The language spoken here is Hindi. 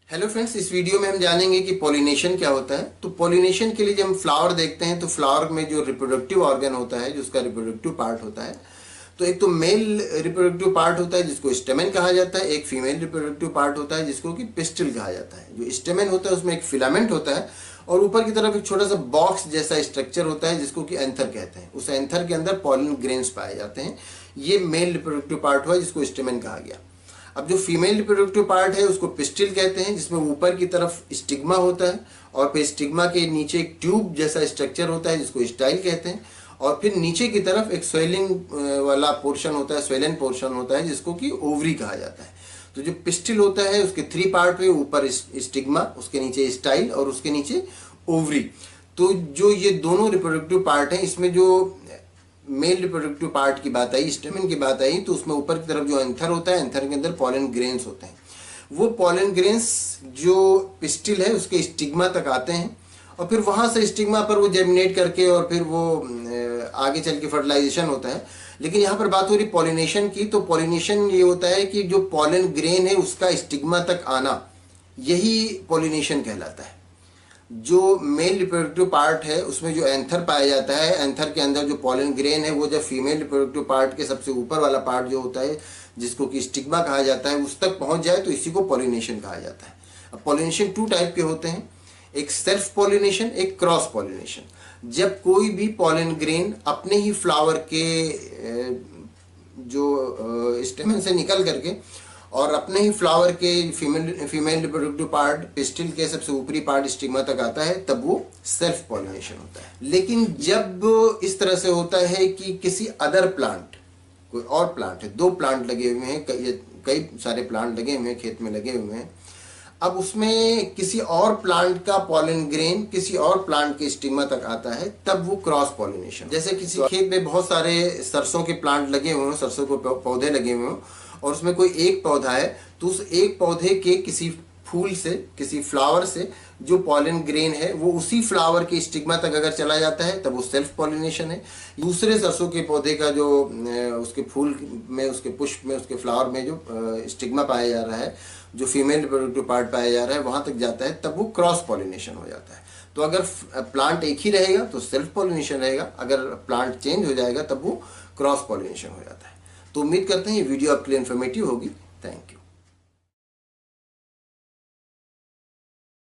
हेलो फ्रेंड्स, इस वीडियो में हम जानेंगे कि पॉलिनेशन क्या होता है। तो पॉलिनेशन के लिए जब हम फ्लावर देखते हैं तो फ्लावर में जो रिप्रोडक्टिव ऑर्गन होता है, जो उसका रिप्रोडक्टिव पार्ट होता है, तो एक तो मेल रिप्रोडक्टिव पार्ट होता है जिसको स्टेमेन कहा जाता है, एक फीमेल रिप्रोडक्टिव पार्ट होता है जिसको कि पिस्टिल कहा जाता है। जो स्टेमेन होता है उसमें एक फिलामेंट होता है और ऊपर की तरफ एक छोटा सा बॉक्स जैसा स्ट्रक्चर होता है जिसको कि एंथर कहते हैं। उस एंथर के अंदर पॉलिन ग्रेन्स पाए जाते हैं। ये मेल रिप्रोडक्टिव पार्ट हुआ जिसको स्टेमेन कहा गया। अब जो फीमेल रिप्रोडक्टिव पार्ट है उसको पिस्टिल कहते हैं, जिसमें ऊपर की तरफ स्टिग्मा होता है और फिर स्टिग्मा के नीचे एक ट्यूब जैसा स्ट्रक्चर होता है जिसको स्टाइल कहते हैं, और फिर नीचे की तरफ एक स्वेलिंग वाला पोर्शन होता है, स्वेलन पोर्शन होता है जिसको कि ओवरी कहा जाता है। तो जो पिस्टिल होता है उसके 3 पार्ट हुए, ऊपर स्टिग्मा, उसके नीचे स्टाइल और उसके नीचे ओवरी। तो जो ये दोनों रिप्रोडक्टिव पार्ट हैं, इसमें जो मेल रिप्रोडक्टिव पार्ट की बात आई, स्टेमेन की बात आई, तो उसमें ऊपर की तरफ जो एंथर होता है, एंथर के अंदर पॉलन ग्रेन्स होते हैं। वो पॉलन ग्रेन्स जो पिस्टिल है उसके स्टिग्मा तक आते हैं और फिर वहां से स्टिग्मा पर वो जर्मिनेट करके और फिर वो आगे चल के फर्टिलाइजेशन होता है। लेकिन यहाँ पर बात हो रही पॉलिनेशन की, तो पॉलिनेशन ये होता है कि जो पॉलन ग्रेन है उसका स्टिग्मा तक आना, यही पॉलिनेशन कहलाता है। जो मेल रिप्रोडक्टिव पार्ट है उसमें जो एंथर पाया जाता है, एंथर के अंदर जो पॉलन ग्रेन है वो जब फीमेल रिप्रोडक्टिव पार्ट के सबसे ऊपर वाला पार्ट जो होता है जिसको कि स्टिग्मा कहा जाता है उस तक पहुंच जाए तो इसी को पॉलिनेशन कहा जाता है। अब पॉलिनेशन 2 टाइप के होते हैं, एक सेल्फ पॉलिनेशन, एक क्रॉस पॉलिनेशन। जब कोई भी पॉलन ग्रेन अपने ही फ्लावर के जो स्टेमन से निकल करके और अपने ही फ्लावर के फीमेल रिप्रोडक्टिव पार्ट पिस्टिल के सबसे ऊपरी पार्ट स्टिग्मा तक आता है, तब वो सेल्फ पॉलिनेशन होता है। लेकिन जब इस तरह से होता है कि किसी अदर प्लांट, कोई और प्लांट है, 2 प्लांट लगे हुए हैं, कई सारे प्लांट लगे हुए हैं, खेत में लगे हुए हैं, अब उसमें किसी और प्लांट का पॉलन ग्रेन किसी और प्लांट के स्टिग्मा तक आता है, तब वो क्रॉस पॉलिनेशन। जैसे किसी खेत में बहुत सारे सरसों के प्लांट लगे हुए हों, सरसों के पौधे लगे हुए हों, और उसमें कोई एक पौधा है, तो उस एक पौधे के किसी फूल से, किसी फ्लावर से जो पॉलन ग्रेन है वो उसी फ्लावर के स्टिग्मा तक अगर चला जाता है तब वो सेल्फ पॉलिनेशन है। दूसरे सरसों के पौधे का जो उसके फूल में, उसके पुष्प में, उसके फ्लावर में जो स्टिग्मा पाया जा रहा है, जो फीमेल रिप्रोडक्टिव पार्ट पाया जा रहा है, वहां तक जाता है, तब वो क्रॉस पॉलिनेशन हो जाता है। तो अगर प्लांट एक ही रहेगा तो सेल्फ पॉलिनेशन रहेगा, अगर प्लांट चेंज हो जाएगा तब वो क्रॉस पॉलिनेशन हो जाता है। तो उम्मीद करते हैं ये वीडियो आपके लिए इन्फॉर्मेटिव होगी। Thank you.